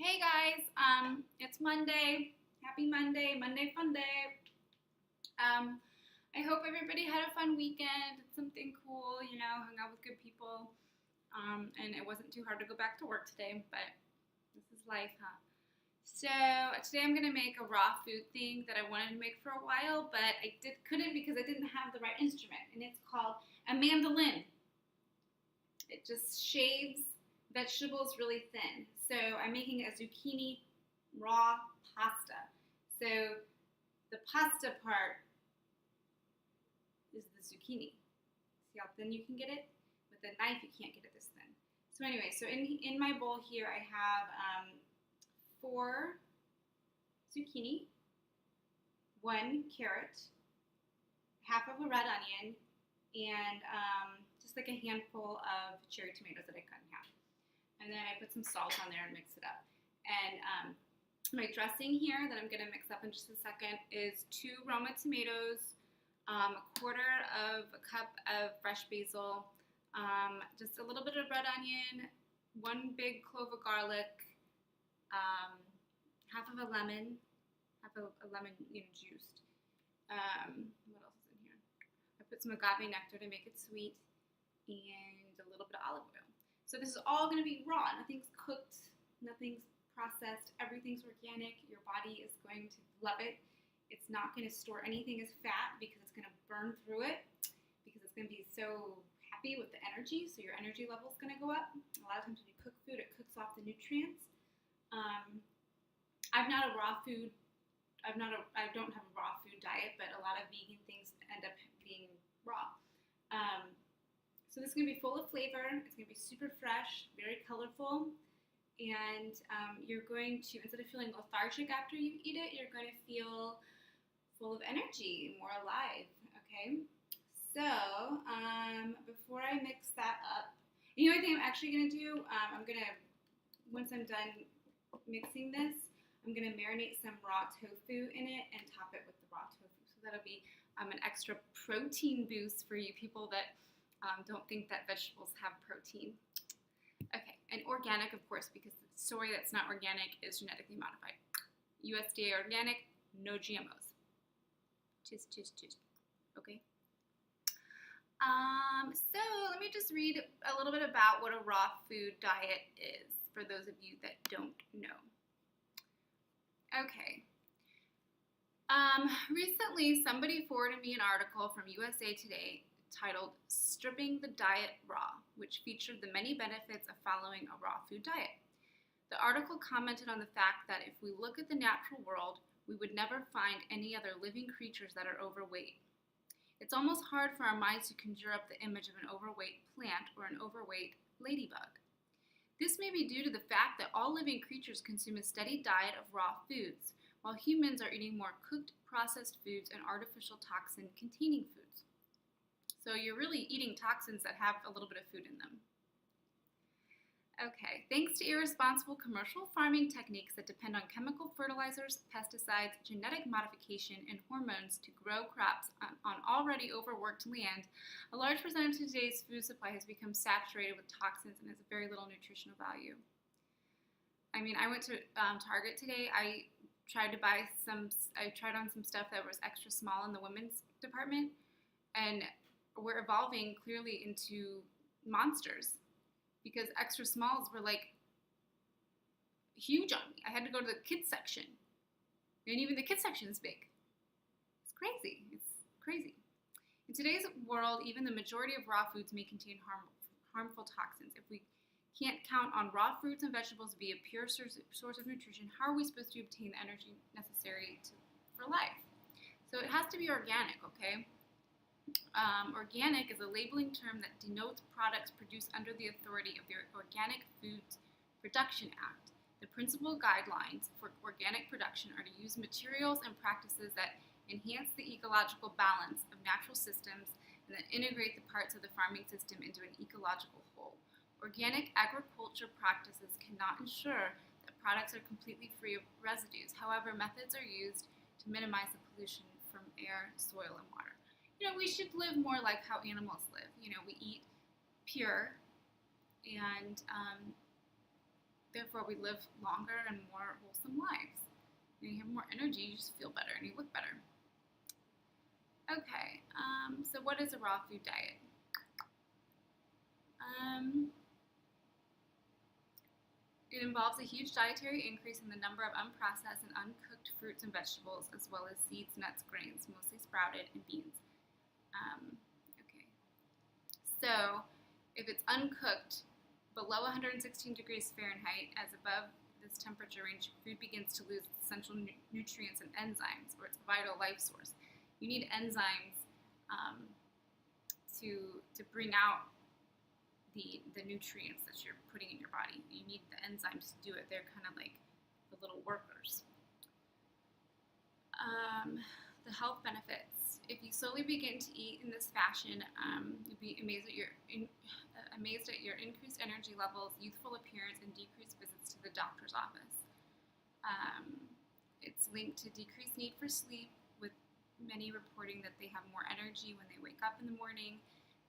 Hey guys, it's Monday. Happy Monday, Monday fun day. I hope everybody had a fun weekend. Did something cool, hung out with good people. And it wasn't too hard to go back to work today, but this is life, huh? So today I'm gonna make a raw food thing that I wanted to make for a while, but couldn't because I didn't have the right instrument, and it's called a mandolin. It just shaves vegetables really thin. So I'm making a zucchini raw pasta. So the pasta part is the zucchini. See how thin you can get it? With a knife, you can't get it this thin. So anyway, so in my bowl here, I have 4 zucchini, 1 carrot, half of a red onion, and just like a handful of cherry tomatoes that I cut in half. And then I put some salt on there and mix it up. And my dressing here that I'm going to mix up in just a second is 2 Roma tomatoes, a quarter of a cup of fresh basil, just a little bit of red onion, 1 big clove of garlic, half of a lemon, juiced. What else is in here? I put some agave nectar to make it sweet, and a little bit of olive oil. So this is all going to be raw. Nothing's cooked, nothing's processed, everything's organic. Your body is going to love it. It's not going to store anything as fat because it's going to burn through it, because it's going to be so happy with the energy, so your energy level is going to go up. A lot of times when you cook food, it cooks off the nutrients. I don't have a raw food diet, but a lot of vegan things end up being raw. So this is going to be full of flavor. It's going to be super fresh, very colorful, and you're going to, instead of feeling lethargic after you eat it, you're going to feel full of energy, more alive, okay? So before I mix that up, the only thing I'm actually going to do, once I'm done mixing this, I'm going to marinate some raw tofu in it and top it with the raw tofu. So that'll be an extra protein boost for you people that don't think that vegetables have protein. Okay, and organic, of course, because the soy that's not organic is genetically modified. USDA organic, no GMOs. Cheers. Okay. So let me just read a little bit about what a raw food diet is for those of you that don't know. Okay. Recently, somebody forwarded me an article from USA Today titled "Stripping the Diet Raw," which featured the many benefits of following a raw food diet. The article commented on the fact that if we look at the natural world, we would never find any other living creatures that are overweight. It's almost hard for our minds to conjure up the image of an overweight plant or an overweight ladybug. This may be due to the fact that all living creatures consume a steady diet of raw foods, while humans are eating more cooked, processed foods and artificial toxin-containing foods. So you're really eating toxins that have a little bit of food in them. Okay, thanks to irresponsible commercial farming techniques that depend on chemical fertilizers, pesticides, genetic modification, and hormones to grow crops on already overworked land, a large percentage of today's food supply has become saturated with toxins and has very little nutritional value. I mean, I went to Target today. I tried on some stuff that was extra small in the women's department, and we're evolving clearly into monsters because extra smalls were like huge on me. I had to go to the kids section, and even the kids section is big. It's crazy. In today's world, even the majority of raw foods may contain harmful toxins. If we can't count on raw fruits and vegetables to be a pure source of nutrition, how are we supposed to obtain the energy necessary for life? So it has to be organic, okay? Organic is a labeling term that denotes products produced under the authority of the Organic Foods Production Act. The principal guidelines for organic production are to use materials and practices that enhance the ecological balance of natural systems and that integrate the parts of the farming system into an ecological whole. Organic agriculture practices cannot ensure that products are completely free of residues. However, methods are used to minimize the pollution from air, soil, and water. We should live more like how animals live. We eat pure, and Therefore, we live longer and more wholesome lives. And you have more energy, you just feel better and you look better. Okay, so what is a raw food diet? It involves a huge dietary increase in the number of unprocessed and uncooked fruits and vegetables, as well as seeds, nuts, grains, mostly sprouted, and beans. Okay, so if it's uncooked, below 116 degrees Fahrenheit, as above this temperature range, food begins to lose essential nutrients and enzymes, or its vital life source. You need enzymes to bring out the nutrients that you're putting in your body. You need the enzymes to do it. They're kind of like the little workers. The health benefits. If you slowly begin to eat in this fashion, you'll be amazed at your increased energy levels, youthful appearance, and decreased visits to the doctor's office. It's linked to decreased need for sleep, with many reporting that they have more energy when they wake up in the morning,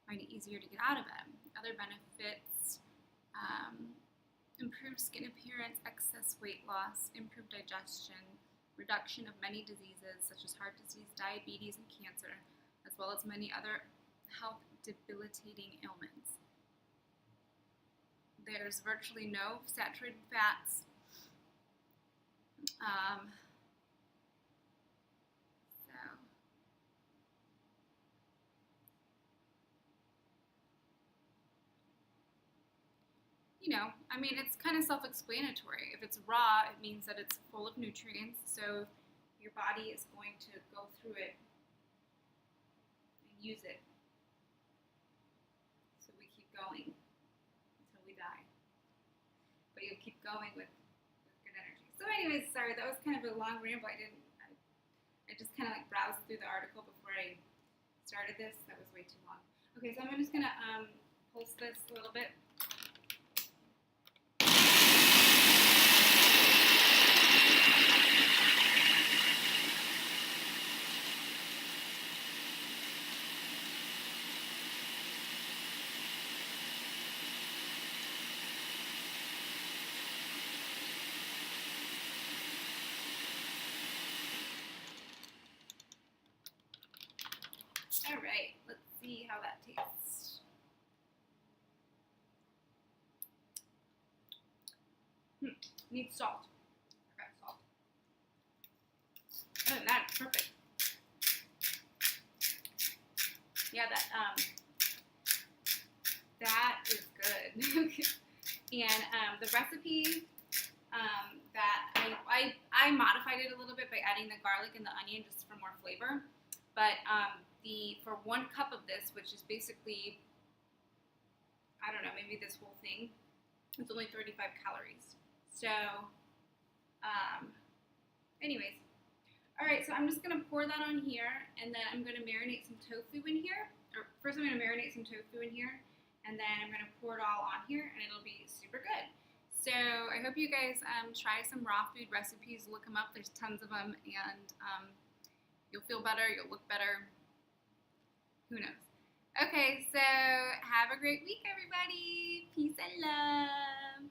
find it easier to get out of bed. Other benefits, improved skin appearance, excess weight loss, improved digestion, reduction of many diseases such as heart disease, diabetes, and cancer, as well as many other health debilitating ailments. There's virtually no saturated fats. I mean, it's kind of self-explanatory. If it's raw, it means that it's full of nutrients, so your body is going to go through it and use it. So we keep going until we die. But you'll keep going with good energy. So anyways, sorry, that was kind of a long ramble. I just kind of like browsed through the article before I started this. That was way too long. Okay, so I'm just going to pulse this a little bit. All right, let's see how that tastes. Needs salt. I got salt. Oh, that's perfect. Yeah, that is good. And the recipe that I modified it a little bit by adding the garlic and the onion just for more flavor. But for 1 cup of this, which is basically, I don't know, maybe this whole thing, it's only 35 calories. So, anyways. All right, so I'm just going to pour that on here, and then I'm going to marinate some tofu in here. Or first I'm going to marinate some tofu in here, and then I'm going to pour it all on here, and it'll be super good. So I hope you guys try some raw food recipes. Look them up. There's tons of them, and you'll feel better. You'll look better. Who knows? Okay, so have a great week, everybody. Peace and love.